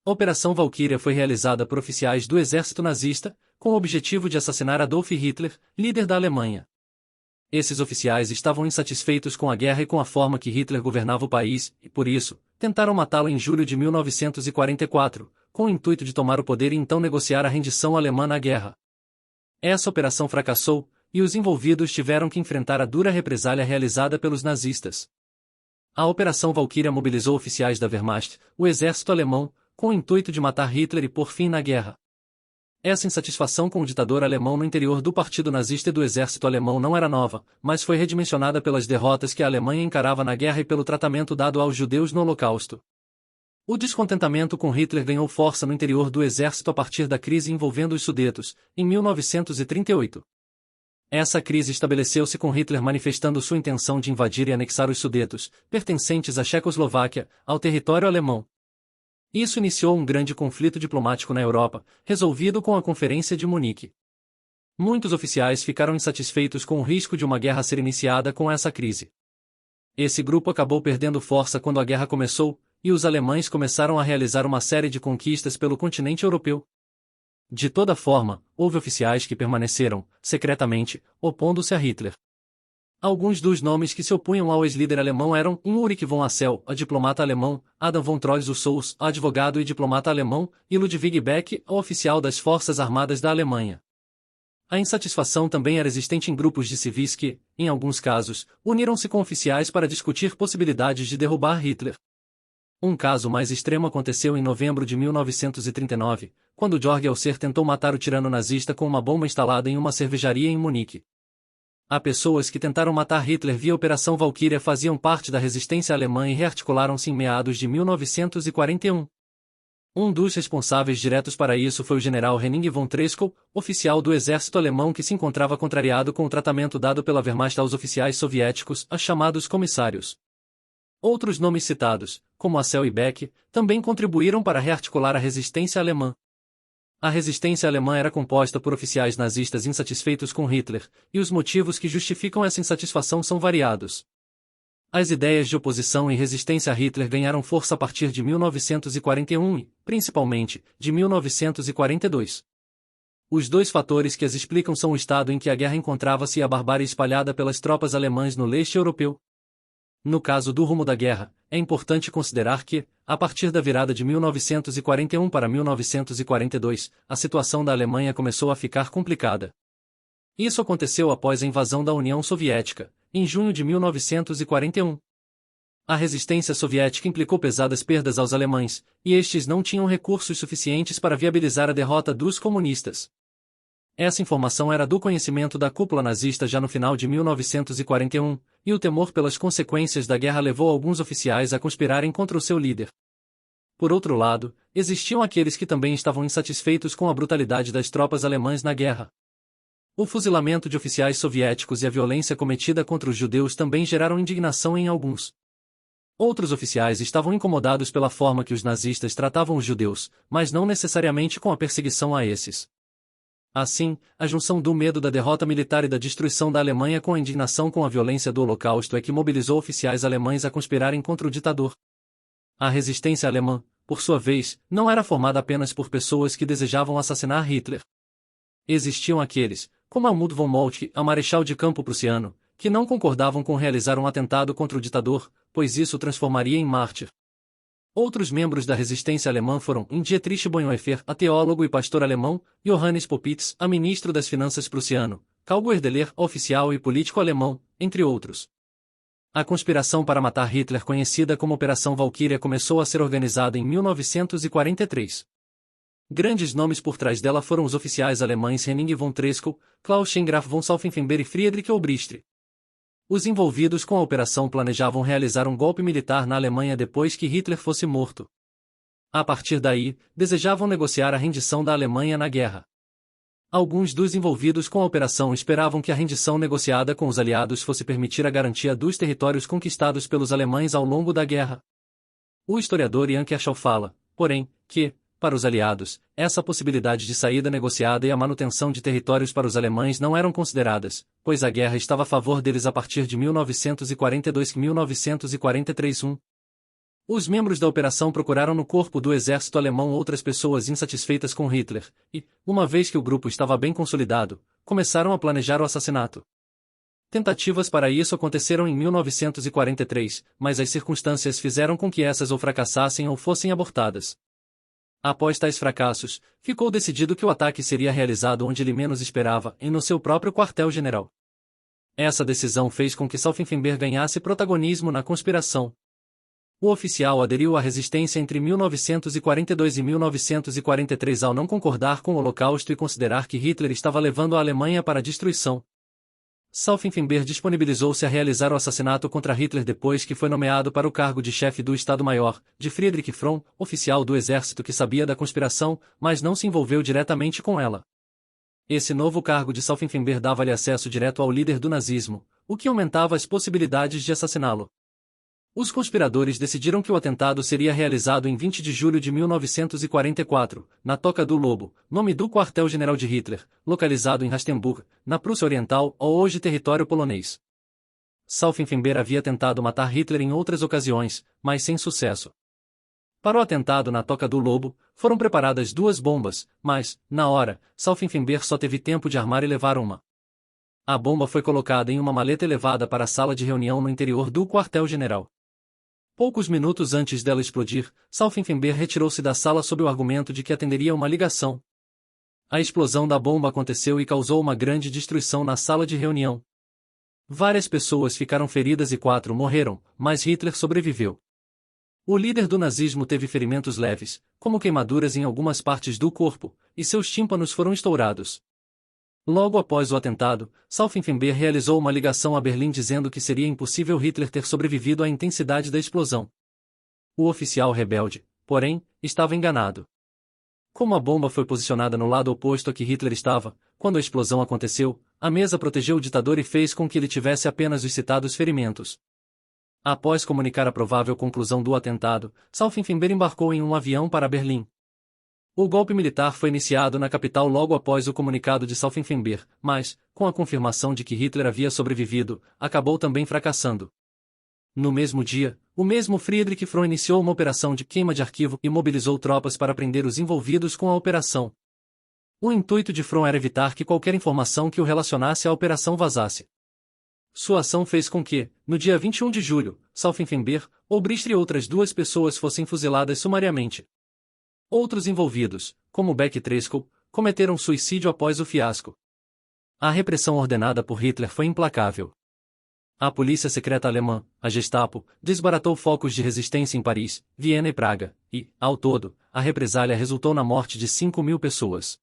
A Operação Valkyria foi realizada por oficiais do exército nazista, com o objetivo de assassinar Adolf Hitler, líder da Alemanha. Esses oficiais estavam insatisfeitos com a guerra e com a forma que Hitler governava o país, e por isso, tentaram matá-lo em julho de 1944, com o intuito de tomar o poder e então negociar a rendição alemã na guerra. Essa operação fracassou, e os envolvidos tiveram que enfrentar a dura represália realizada pelos nazistas. A Operação Valkyria mobilizou oficiais da Wehrmacht, o exército alemão, com o intuito de matar Hitler e pôr fim na guerra. Essa insatisfação com o ditador alemão no interior do partido nazista e do exército alemão não era nova, mas foi redimensionada pelas derrotas que a Alemanha encarava na guerra e pelo tratamento dado aos judeus no Holocausto. O descontentamento com Hitler ganhou força no interior do exército a partir da crise envolvendo os Sudetos, em 1938. Essa crise estabeleceu-se com Hitler manifestando sua intenção de invadir e anexar os Sudetos, pertencentes à Checoslováquia, ao território alemão. Isso iniciou um grande conflito diplomático na Europa, resolvido com a Conferência de Munique. Muitos oficiais ficaram insatisfeitos com o risco de uma guerra ser iniciada com essa crise. Esse grupo acabou perdendo força quando a guerra começou, e os alemães começaram a realizar uma série de conquistas pelo continente europeu. De toda forma, houve oficiais que permaneceram, secretamente, opondo-se a Hitler. Alguns dos nomes que se opunham ao ex-líder alemão eram Ulrich von Assel, a diplomata alemão, Adam von Trolls-Souss, advogado e diplomata alemão, e Ludwig Beck, o oficial das Forças Armadas da Alemanha. A insatisfação também era existente em grupos de civis que, em alguns casos, uniram-se com oficiais para discutir possibilidades de derrubar Hitler. Um caso mais extremo aconteceu em novembro de 1939, quando Georg Elser tentou matar o tirano nazista com uma bomba instalada em uma cervejaria em Munique. Há pessoas que tentaram matar Hitler via Operação Valkyria faziam parte da resistência alemã e rearticularam-se em meados de 1941. Um dos responsáveis diretos para isso foi o general Henning von Treschow, oficial do exército alemão que se encontrava contrariado com o tratamento dado pela Wehrmacht aos oficiais soviéticos, a chamados comissários. Outros nomes citados, como Assel e Beck, também contribuíram para rearticular a resistência alemã. A resistência alemã era composta por oficiais nazistas insatisfeitos com Hitler, e os motivos que justificam essa insatisfação são variados. As ideias de oposição e resistência a Hitler ganharam força a partir de 1941 e, principalmente, de 1942. Os dois fatores que as explicam são o estado em que a guerra encontrava-se e a barbárie espalhada pelas tropas alemãs no leste europeu. No caso do rumo da guerra, é importante considerar que, a partir da virada de 1941 para 1942, a situação da Alemanha começou a ficar complicada. Isso aconteceu após a invasão da União Soviética, em junho de 1941. A resistência soviética implicou pesadas perdas aos alemães, e estes não tinham recursos suficientes para viabilizar a derrota dos comunistas. Essa informação era do conhecimento da cúpula nazista já no final de 1941, e o temor pelas consequências da guerra levou alguns oficiais a conspirarem contra o seu líder. Por outro lado, existiam aqueles que também estavam insatisfeitos com a brutalidade das tropas alemãs na guerra. O fuzilamento de oficiais soviéticos e a violência cometida contra os judeus também geraram indignação em alguns. Outros oficiais estavam incomodados pela forma que os nazistas tratavam os judeus, mas não necessariamente com a perseguição a esses. Assim, a junção do medo da derrota militar e da destruição da Alemanha com a indignação com a violência do Holocausto é que mobilizou oficiais alemães a conspirarem contra o ditador. A resistência alemã, por sua vez, não era formada apenas por pessoas que desejavam assassinar Hitler. Existiam aqueles, como Helmut von Moltke, a marechal de campo prussiano, que não concordavam com realizar um atentado contra o ditador, pois isso o transformaria em mártir. Outros membros da resistência alemã foram Dietrich Bonhoeffer, a teólogo e pastor alemão, Johannes Popitz, a ministro das finanças prussiano, Karl Goerdeler, oficial e político alemão, entre outros. A conspiração para matar Hitler, conhecida como Operação Valkyria, começou a ser organizada em 1943. Grandes nomes por trás dela foram os oficiais alemães Henning von Treschow, Klaus Schengraf von Stauffenberg e Friedrich Obristri. Os envolvidos com a operação planejavam realizar um golpe militar na Alemanha depois que Hitler fosse morto. A partir daí, desejavam negociar a rendição da Alemanha na guerra. Alguns dos envolvidos com a operação esperavam que a rendição negociada com os aliados fosse permitir a garantia dos territórios conquistados pelos alemães ao longo da guerra. O historiador Ian Kershaw fala, porém, que, para os aliados, essa possibilidade de saída negociada e a manutenção de territórios para os alemães não eram consideradas, pois a guerra estava a favor deles a partir de 1942 e 1943. Os membros da operação procuraram no corpo do exército alemão outras pessoas insatisfeitas com Hitler, e, uma vez que o grupo estava bem consolidado, começaram a planejar o assassinato. Tentativas para isso aconteceram em 1943, mas as circunstâncias fizeram com que essas ou fracassassem ou fossem abortadas. Após tais fracassos, ficou decidido que o ataque seria realizado onde ele menos esperava, no seu próprio quartel-general. Essa decisão fez com que Stauffenberg ganhasse protagonismo na conspiração. O oficial aderiu à resistência entre 1942 e 1943 ao não concordar com o Holocausto e considerar que Hitler estava levando a Alemanha para a destruição. Stauffenberg disponibilizou-se a realizar o assassinato contra Hitler depois que foi nomeado para o cargo de chefe do Estado-Maior, de Friedrich Fromm, oficial do exército que sabia da conspiração, mas não se envolveu diretamente com ela. Esse novo cargo de Stauffenberg dava-lhe acesso direto ao líder do nazismo, o que aumentava as possibilidades de assassiná-lo. Os conspiradores decidiram que o atentado seria realizado em 20 de julho de 1944, na Toca do Lobo, nome do quartel-general de Hitler, localizado em Rastenburg, na Prússia Oriental, ou hoje território polonês. Stauffenberg havia tentado matar Hitler em outras ocasiões, mas sem sucesso. Para o atentado na Toca do Lobo, foram preparadas 2 bombas, mas, na hora, Stauffenberg só teve tempo de armar e levar uma. A bomba foi colocada em uma maleta e levada para a sala de reunião no interior do quartel-general. Poucos minutos antes dela explodir, Stauffenberg retirou-se da sala sob o argumento de que atenderia uma ligação. A explosão da bomba aconteceu e causou uma grande destruição na sala de reunião. Várias pessoas ficaram feridas e 4 morreram, mas Hitler sobreviveu. O líder do nazismo teve ferimentos leves, como queimaduras em algumas partes do corpo, e seus tímpanos foram estourados. Logo após o atentado, Stauffenberg realizou uma ligação a Berlim dizendo que seria impossível Hitler ter sobrevivido à intensidade da explosão. O oficial rebelde, porém, estava enganado. Como a bomba foi posicionada no lado oposto a que Hitler estava, quando a explosão aconteceu, a mesa protegeu o ditador e fez com que ele tivesse apenas os citados ferimentos. Após comunicar a provável conclusão do atentado, Stauffenberg embarcou em um avião para Berlim. O golpe militar foi iniciado na capital logo após o comunicado de Stauffenberg, mas, com a confirmação de que Hitler havia sobrevivido, acabou também fracassando. No mesmo dia, o mesmo Friedrich Fromm iniciou uma operação de queima de arquivo e mobilizou tropas para prender os envolvidos com a operação. O intuito de Fromm era evitar que qualquer informação que o relacionasse à operação vazasse. Sua ação fez com que, no dia 21 de julho, Stauffenberg, Obrist e outras 2 pessoas fossem fuziladas sumariamente. Outros envolvidos, como Beck e Treschow, cometeram suicídio após o fiasco. A repressão ordenada por Hitler foi implacável. A polícia secreta alemã, a Gestapo, desbaratou focos de resistência em Paris, Viena e Praga, e, ao todo, a represália resultou na morte de 5.000 pessoas.